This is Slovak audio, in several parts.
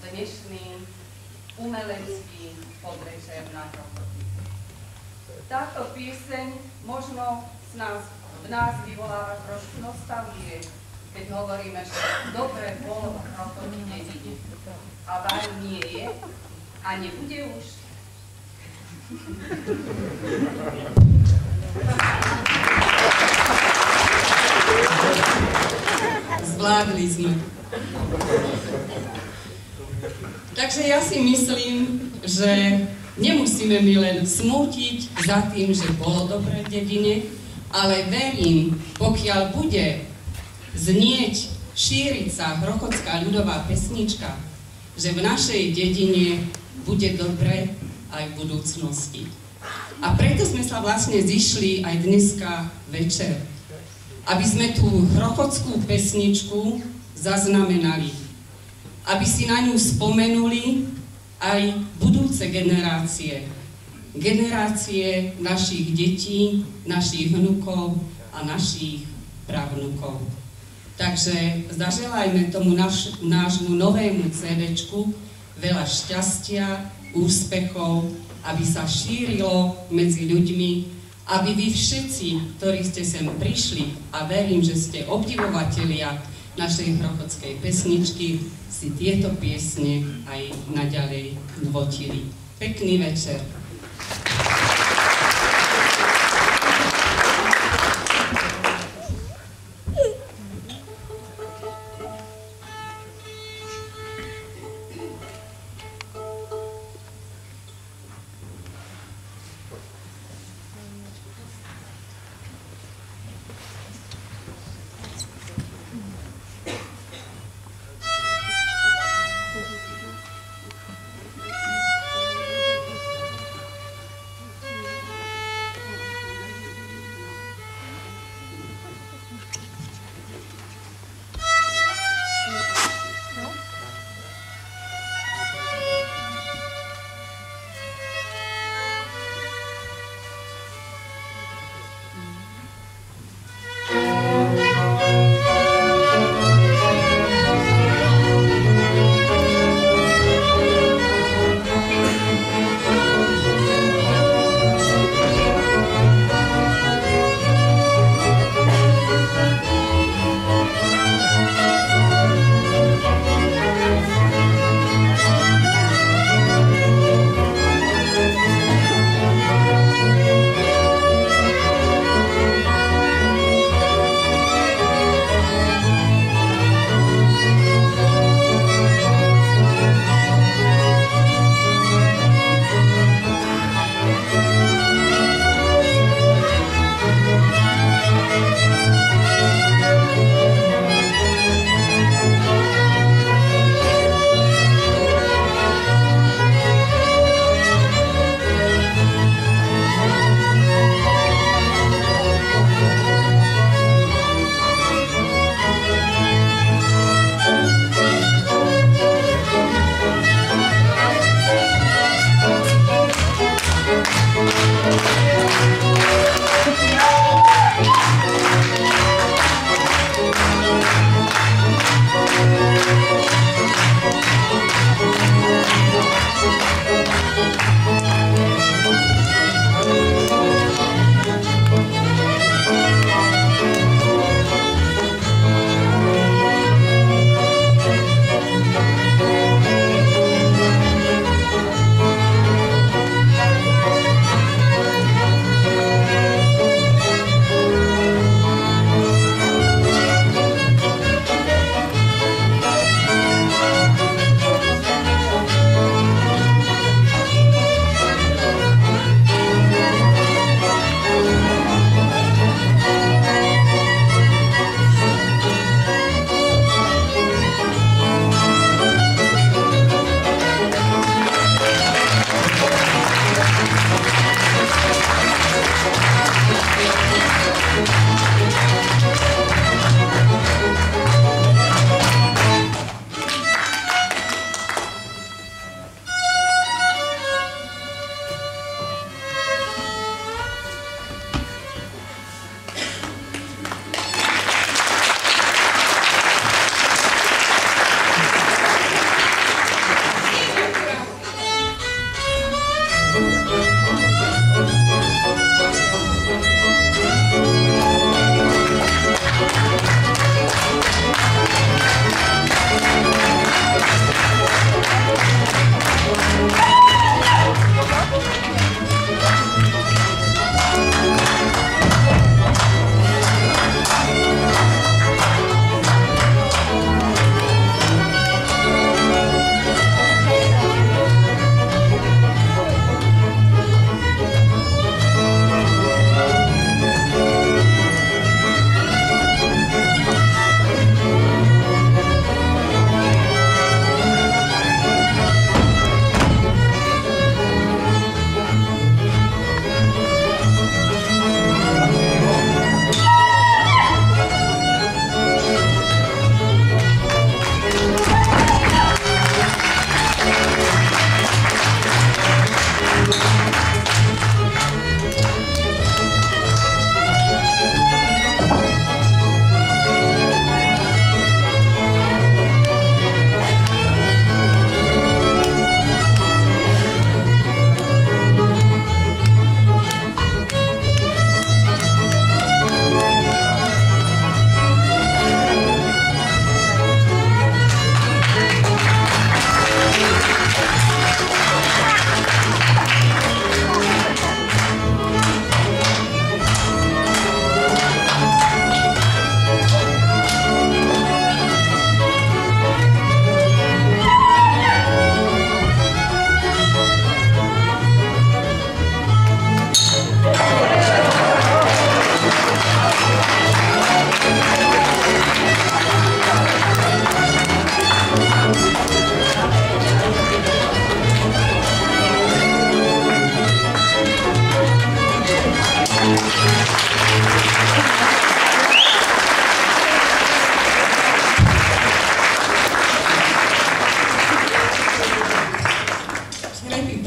dnešný umelecký podvečer na Krokoty. Táto pieseň možno v nás vyvoláva trošku nostalgie, keď hovoríme, že dobre bolo v Krokoty dedine. A váru nie je a nebude už. Zvládli sme. Takže ja si myslím, že nemusíme my len smútiť za tým, že bolo dobre v dedine, ale verím, pokiaľ bude znieť, šíriť sa hrochotská ľudová pesnička, že v našej dedine bude dobre aj v budúcnosti. A preto sme sa vlastne zišli aj dneska večer, aby sme tú hrochotskú pesničku zaznamenali, aby si na ňu spomenuli aj budúce generácie. Generácie našich detí, našich vnukov a našich pravnukov. Takže zaželajme tomu nášmu novému CD-čku veľa šťastia, úspechov, aby sa šírilo medzi ľuďmi, aby vy všetci, ktorí ste sem prišli, a verím, že ste obdivovatelia našej hrochotskej pesničky, si tieto piesne aj naďalej dvotili. Pekný večer.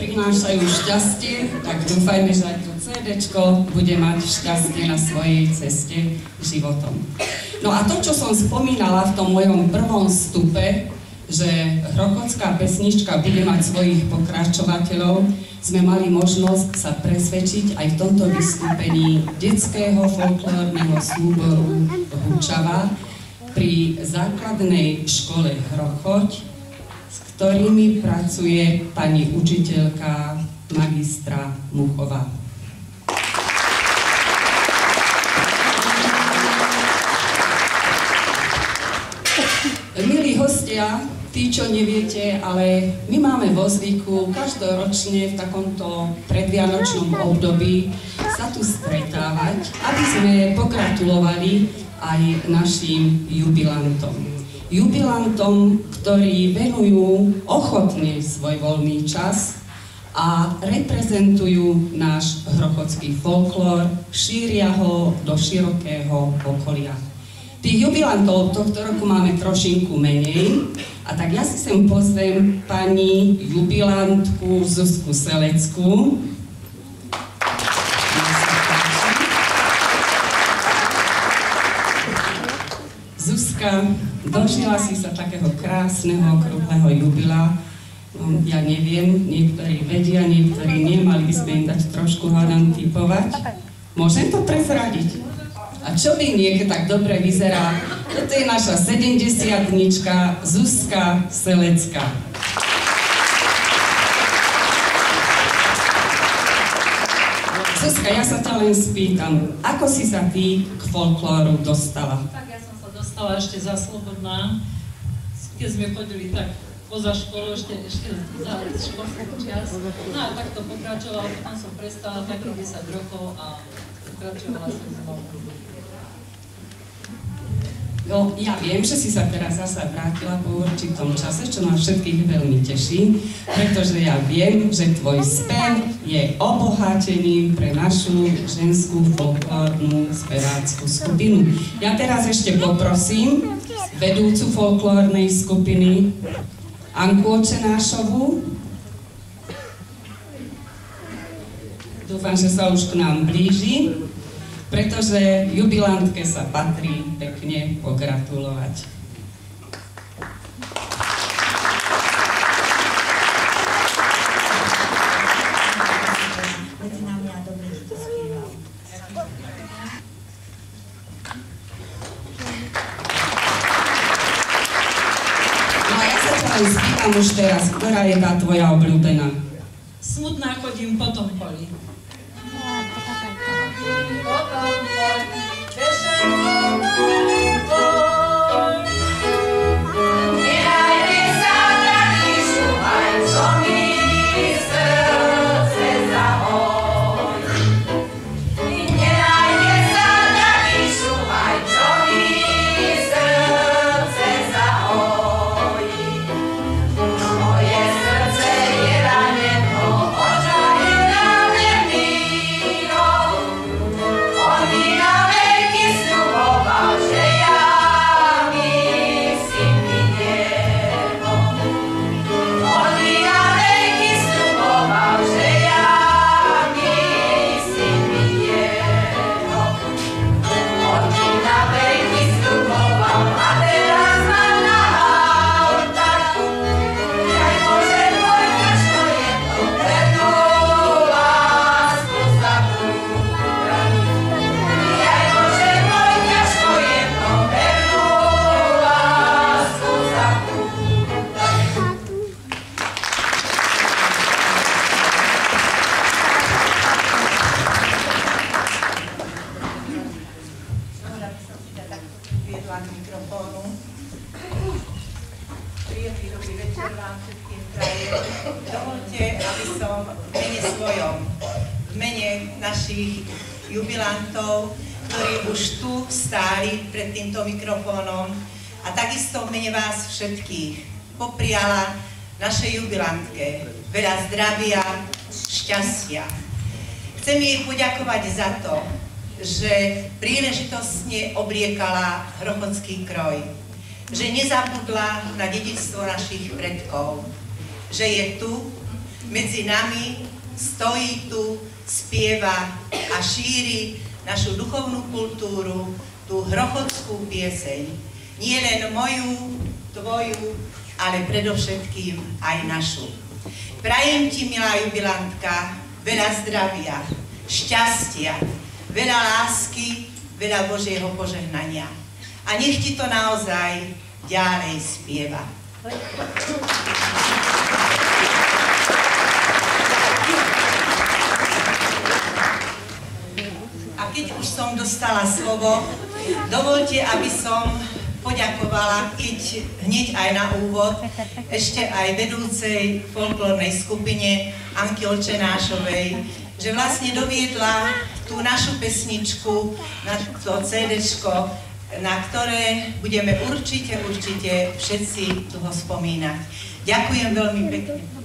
Prinášajú šťastie, tak dúfajme, že aj to CD-čko bude mať šťastie na svojej ceste životom. No a to, čo som spomínala v tom mojom prvom vstupe, že hrochotská pesnička bude mať svojich pokračovateľov, sme mali možnosť sa presvedčiť aj v tomto vystúpení detského folklórneho súboru Hučava pri základnej škole Hrochoť, ktorými pracuje pani učiteľka magistra Muchová. Milí hostia, tí, čo neviete, ale my máme vo zvyku každoročne v takomto predvianočnom období sa tu stretávať, aby sme pogratulovali aj našim jubilantom. Jubilantom, ktorí venujú ochotne svoj voľný čas a reprezentujú náš hrochotský folklór, šíria ho do širokého okolia. Tých jubilantov tohto roku máme trošinku menej, a tak ja si sem pozvem pani jubilantku Zuzku Seleckú. Zuzka, dožila si sa takého krásneho, okrúhleho jubila. No, ja neviem, niektorí vedia, niektorí nie, mali by sme im dať trošku hádam tipovať. Môžem to prezradiť? A čo by niekde tak dobre vyzerá? Toto je naša 70-tnička Zuzka Selecká. Zuzka, ja sa ťa len spýtam, ako si sa ty k folklóru dostala? Stala ešte za slobodná, keď sme chodili tak poza školu, ešte za školskú čas. No a tak to pokračovalo, potom som prestala takých 10 rokov a pokračovala som znovu. No, ja viem, že si sa teraz zasa vrátila po určitom čase, čo nás všetkých veľmi teší, pretože ja viem, že tvoj spev je obohatením pre našu ženskú folklórnu spevácku skupinu. Ja teraz ešte poprosím vedúcu folklórnej skupiny Anku Očenášovú. Dúfam, že sa už k nám blíži, pretože jubilantke sa patrí pekne pogratulovať. No a ja sa ťa len spýtam už teraz, ktorá je tá tvoja obľúbená? Smutná chodím po tom poli. Jubilantov, ktorí už tu stáli pred týmto mikrofónom a takisto v mene vás všetkých popriala našej jubilantke veľa zdravia, šťastia. Chcem jej poďakovať za to, že príležitostne obliekala hrochodský kroj, že nezabudla na dedičstvo našich predkov, že je tu, medzi nami, stojí tu, spieva a šíri našu duchovnú kultúru, tú hrochodskú pieseň. Nie len moju, tvoju, ale predovšetkým aj našu. Prajem ti, milá jubilantka, veľa zdravia, šťastia, veľa lásky, veľa Božieho požehnania. A nech ti to naozaj ďalej spieva. A keď už som dostala slovo, dovolte, aby som poďakovala hneď aj na úvod ešte aj vedúcej folklórnej skupine Anky Olčenášovej, že vlastne doviedla tú našu pesničku na to CD-čko, na ktoré budeme určite všetci dlho spomínať. Ďakujem veľmi pekne.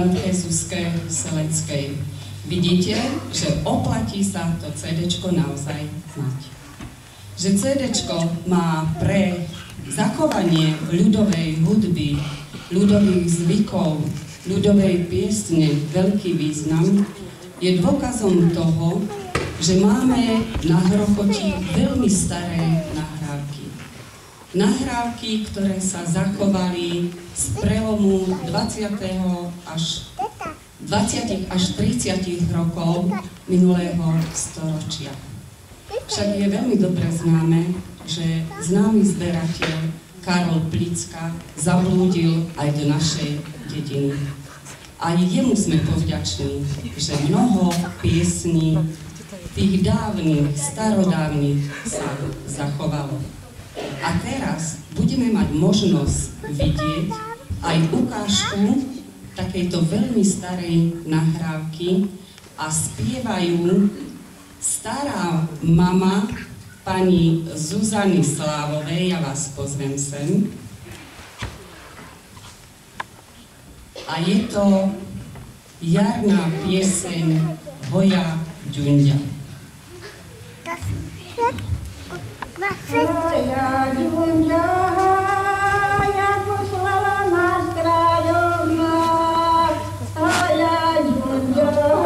gratulantke Zuzke Seleckej. Vidíte, že oplatí sa to CD-čko naozaj mať. Že CD-čko má pre zachovanie ľudovej hudby, ľudových zvykov, ľudovej piesne veľký význam, je dôkazom toho, že máme na Hrochoti veľmi staré nahrávky. Nahrávky, ktoré sa zachovali z prelomu 20. až 30. rokov minulého storočia. Však je veľmi dobre známe, že známy zberateľ Karol Plicka zablúdil aj do našej dediny. Aj jemu sme povďační, že mnoho piesní tých dávnych, starodávnych sa zachovalo. A teraz budeme mať možnosť vidieť aj ukážku takejto veľmi starej nahrávky a spievajú stará mama pani Zuzany Slávovej, ja vás pozvem sem. A je to jarná pieseň Hoja Ďunďa. Hoja Ďunďa, ja poslala nás krajom nás. Hoja Ďunďa,